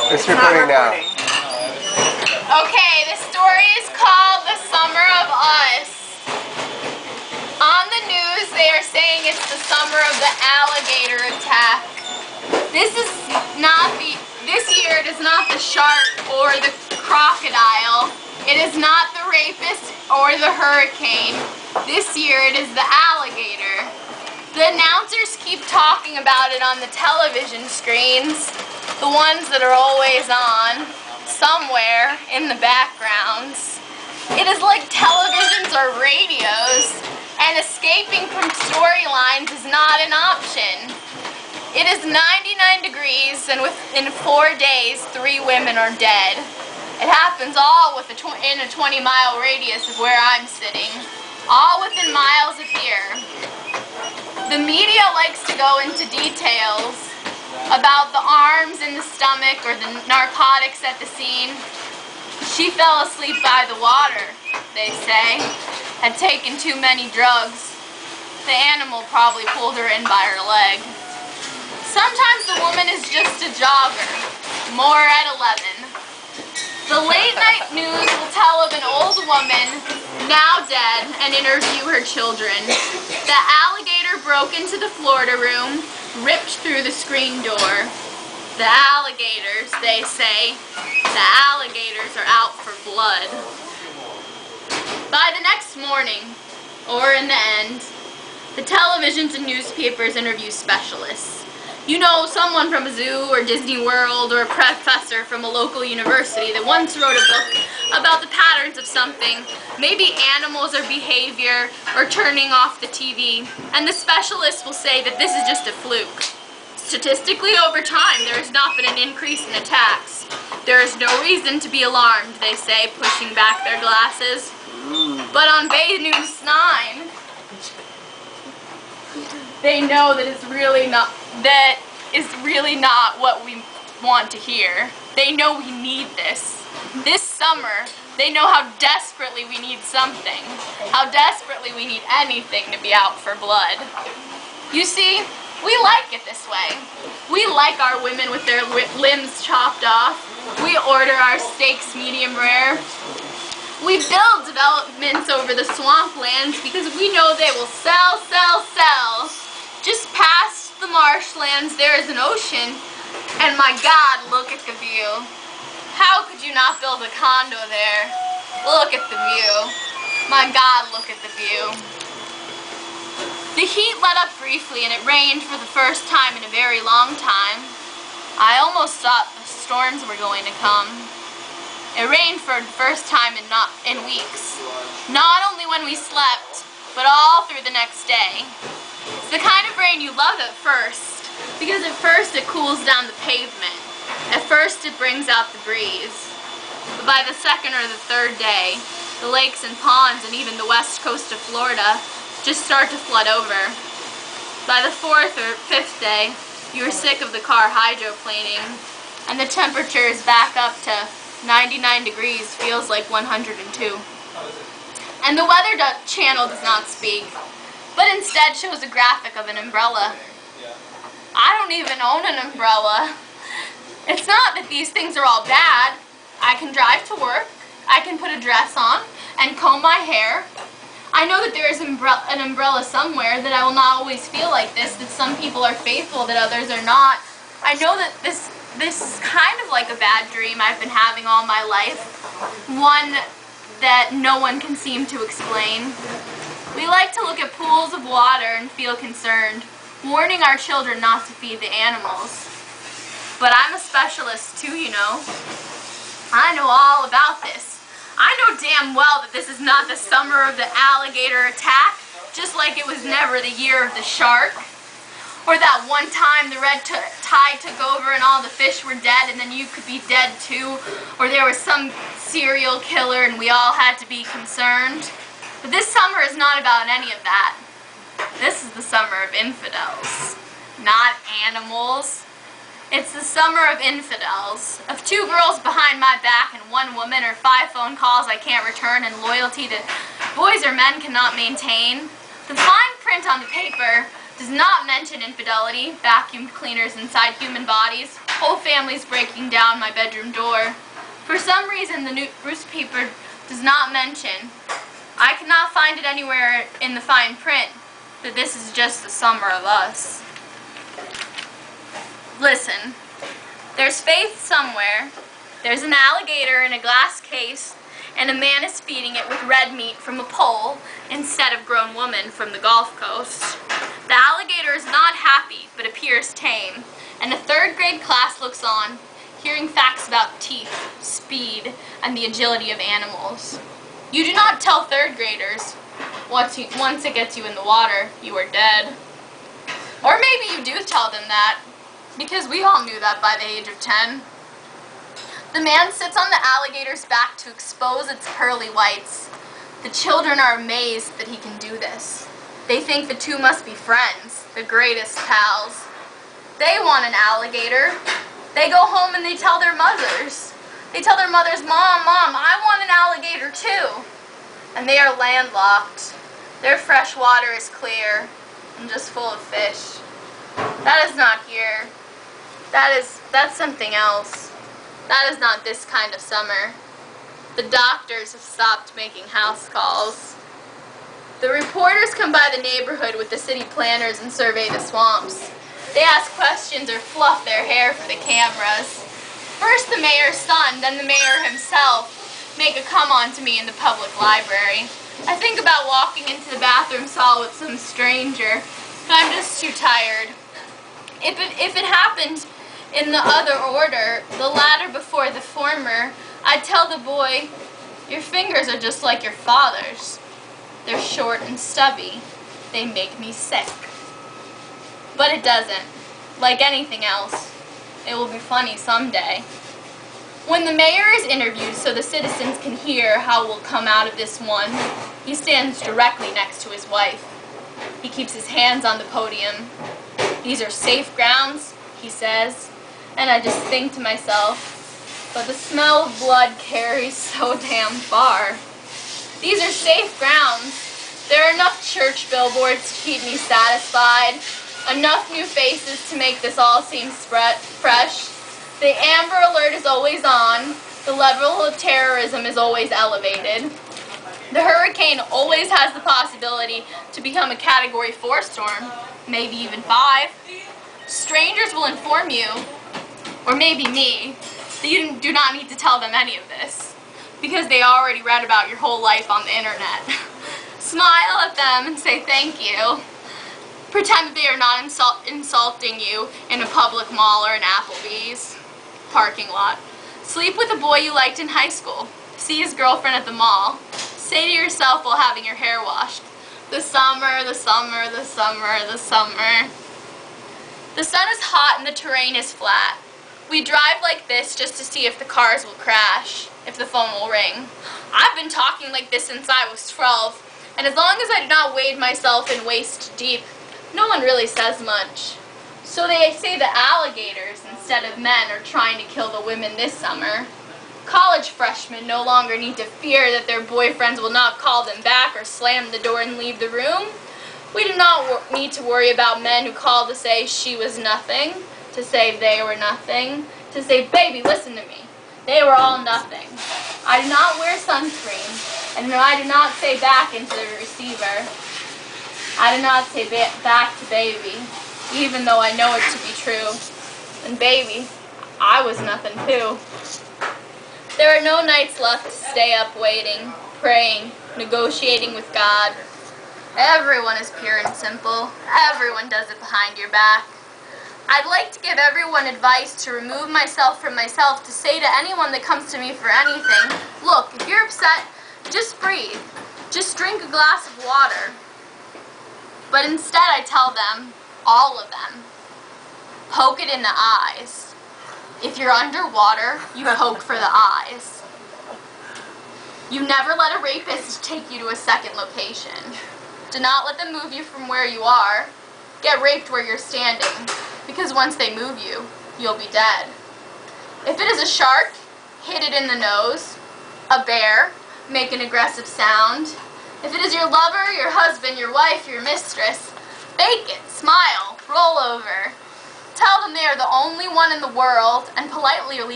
It's recording now. Okay, the story is called The Summer of Us. On the news, they are saying it's the summer of the alligator attack. This year it is not the shark or the crocodile. It is not the rapist or the hurricane. This year it is the alligator. The announcers keep talking about it on the television screens, the ones that are always on, somewhere in the backgrounds. It is like televisions or radios, and escaping from storylines is not an option. It is 99 degrees, and within 4 days, 3 women are dead. It happens all in a 20-mile radius of where I'm sitting, all within miles of here. The media likes to go into details about the arms in the stomach or the narcotics at the scene. She fell asleep by the water, they say, had taken too many drugs. The animal probably pulled her in by her leg. Sometimes the woman is just a jogger, more at 11. The late night news will tell of an old woman, now dead, and interview her children. The alligator broke into the Florida room, ripped through the screen door. The alligators, they say, the alligators are out for blood. By the next morning, or in the end, the televisions and newspapers interview specialists. You know, someone from a zoo or Disney World or a professor from a local university that once wrote a book about the patterns of something, maybe animals or behavior or turning off the TV, and the specialists will say that this is just a fluke. Statistically, over time, there has not been an increase in attacks. There is no reason to be alarmed, they say, pushing back their glasses. But on Bay News 9, they know that it's really not what we want to hear. They know we need this. This summer, they know how desperately we need something. How desperately we need anything to be out for blood. You see, we like it this way. We like our women with their limbs chopped off. We order our steaks medium rare. We build developments over the swamplands because we know they will sell, sell, sell. Just past the marshlands there is an ocean, and my God, look at the view. How could you not build a condo there? Look at the view. My God, look at the view. The heat let up briefly and it rained for the first time in a very long time. I almost thought the storms were going to come. It rained for the first time in weeks. Not only when we slept, but all through the next day. It's the kind of rain you love at first, because at first it cools down the pavement. At first it brings out the breeze. But by the second or the third day, the lakes and ponds and even the west coast of Florida just start to flood over. By the fourth or fifth day, you are sick of the car hydroplaning, and the temperature is back up to 99 degrees, feels like 102. And the Weather Channel does not speak, but instead shows a graphic of an umbrella. I don't even own an umbrella. It's not that these things are all bad. I can drive to work, I can put a dress on, and comb my hair. I know that there is an umbrella somewhere, that I will not always feel like this, that some people are faithful, that others are not. I know that this is kind of like a bad dream I've been having all my life, one that no one can seem to explain. We like to look at pools of water and feel concerned, warning our children not to feed the animals. But I'm a specialist too, you know. I know all about this. I know damn well that this is not the summer of the alligator attack, just like it was never the year of the shark. Or that one time the red tide took over and all the fish were dead and then you could be dead too. Or there was some serial killer and we all had to be concerned. But this summer is not about any of that. This is the summer of infidels, not animals. It's the summer of infidels, of 2 girls behind my back and 1 woman, or 5 phone calls I can't return, and loyalty that boys or men cannot maintain. The fine print on the paper does not mention infidelity, vacuum cleaners inside human bodies, Whole family's breaking down my bedroom door. For some reason, the newspaper does not mention. I cannot find it anywhere in the fine print that this is just the summer of us. Listen, there's faith somewhere. There's an alligator in a glass case, and a man is feeding it with red meat from a pole instead of grown woman from the Gulf Coast. The alligator is not happy, but appears tame, and a third-grade class looks on, hearing facts about teeth, speed, and the agility of animals. You do not tell third-graders, once it gets you in the water, you are dead. Or maybe you do tell them that, because we all knew that by the age of 10. The man sits on the alligator's back to expose its pearly whites. The children are amazed that he can do this. They think the two must be friends, the greatest pals. They want an alligator. They go home and they tell their mothers. They tell their mothers, Mom, I want an alligator too. And they are landlocked. Their fresh water is clear and just full of fish. That is not here. That's something else. That is not this kind of summer. The doctors have stopped making house calls. The reporters come by the neighborhood with the city planners and survey the swamps. They ask questions or fluff their hair for the cameras. First the mayor's son, then the mayor himself make a come-on to me in the public library. I think about walking into the bathroom stall with some stranger, but I'm just too tired. If it happened in the other order, the latter before the former, I'd tell the boy, your fingers are just like your father's. They're short and stubby. They make me sick. But it doesn't. Like anything else, it will be funny someday. When the mayor is interviewed so the citizens can hear how it will come out of this one, he stands directly next to his wife. He keeps his hands on the podium. These are safe grounds, he says, and I just think to myself, but the smell of blood carries so damn far. These are safe grounds. There are enough church billboards to keep me satisfied, enough new faces to make this all seem fresh. The Amber Alert is always on. The level of terrorism is always elevated. The hurricane always has the possibility to become a Category 4 storm, maybe even 5. Strangers will inform you, or maybe me, that you do not need to tell them any of this, because they already read about your whole life on the internet. Smile at them and say thank you. Pretend that they are not insulting you in a public mall or an Applebee's parking lot. Sleep with a boy you liked in high school. See his girlfriend at the mall. Say to yourself while having your hair washed, the summer, the summer, the summer, the summer. The sun is hot and the terrain is flat. We drive like this just to see if the cars will crash, if the phone will ring. I've been talking like this since I was 12, and as long as I do not wade myself in waist deep, no one really says much. So they say the alligators instead of men are trying to kill the women this summer. College freshmen no longer need to fear that their boyfriends will not call them back or slam the door and leave the room. We do not need to worry about men who call to say she was nothing, to say they were nothing, to say, baby, listen to me. They were all nothing. I do not wear sunscreen, and I do not say back into the receiver. I do not say back to baby, even though I know it to be true. And baby, I was nothing too. There are no nights left to stay up waiting, praying, negotiating with God. Everyone is pure and simple. Everyone does it behind your back. I'd like to give everyone advice to remove myself from myself, to say to anyone that comes to me for anything, look, if you're upset, just breathe. Just drink a glass of water. But instead I tell them, all of them, poke it in the eyes. If you're underwater, you poke for the eyes. You never let a rapist take you to a second location. Do not let them move you from where you are. Get raped where you're standing, because once they move you, you'll be dead. If it is a shark, hit it in the nose. A bear, make an aggressive sound. If it is your lover, your husband, your wife, your mistress, bake it, smile, roll over. Tell them they are the only one in the world and politely leave